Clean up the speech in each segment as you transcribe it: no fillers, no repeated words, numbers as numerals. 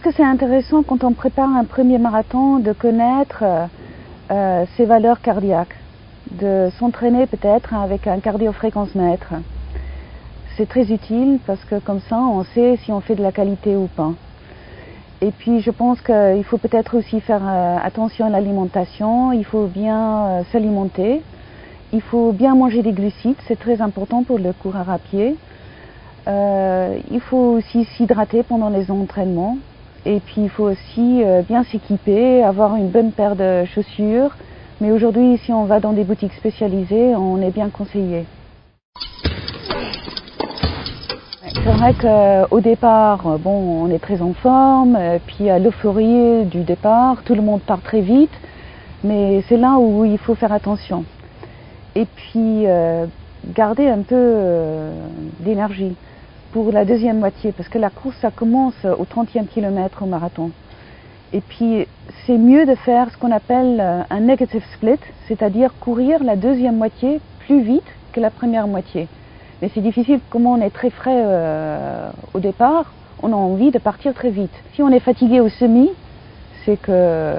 que c'est intéressant quand on prépare un premier marathon de connaître ses valeurs cardiaques, de s'entraîner peut-être avec un cardiofréquence-mètre. C'est très utile parce que comme ça on sait si on fait de la qualité ou pas. Et puis je pense qu'il faut peut-être aussi faire attention à l'alimentation, il faut bien s'alimenter, il faut bien manger des glucides, c'est très important pour le coureur à pied. Il faut aussi s'hydrater pendant les entraînements et puis il faut aussi bien s'équiper, avoir une bonne paire de chaussures. Mais aujourd'hui, si on va dans des boutiques spécialisées, on est bien conseillé. C'est vrai qu'au départ, bon, on est très en forme, puis à l'euphorie du départ, tout le monde part très vite, mais c'est là où il faut faire attention. Et puis garder un peu d'énergie pour la deuxième moitié, parce que la course, ça commence au 30e kilomètre au marathon. Et puis c'est mieux de faire ce qu'on appelle un negative split, c'est-à-dire courir la deuxième moitié plus vite que la première moitié. Mais c'est difficile, comme on est très frais au départ, on a envie de partir très vite. Si on est fatigué au semi, c'est que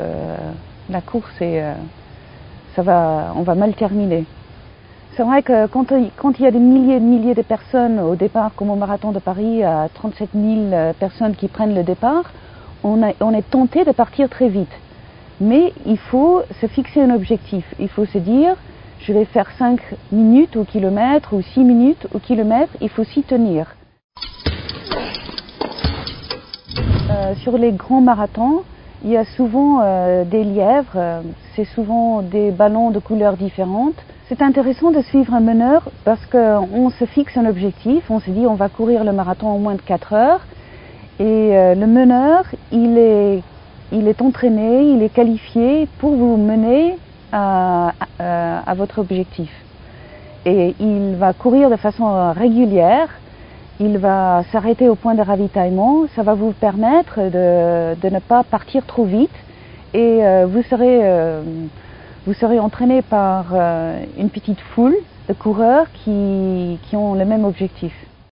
la course, on va mal terminer. C'est vrai que quand il y a des milliers et des milliers de personnes au départ, comme au marathon de Paris, à 37 000 personnes qui prennent le départ, on est tenté de partir très vite. Mais il faut se fixer un objectif. Il faut se dire, je vais faire 5 minutes au kilomètre ou 6 minutes au kilomètre, il faut s'y tenir. Sur les grands marathons, il y a souvent des lièvres, c'est souvent des ballons de couleurs différentes. C'est intéressant de suivre un meneur parce qu'on se fixe un objectif, on se dit on va courir le marathon en moins de 4 heures. Et le meneur, il est entraîné, il est qualifié pour vous mener à votre objectif. Et il va courir de façon régulière, il va s'arrêter au point de ravitaillement, ça va vous permettre de ne pas partir trop vite et vous serez entraîné par une petite foule de coureurs qui ont le même objectif.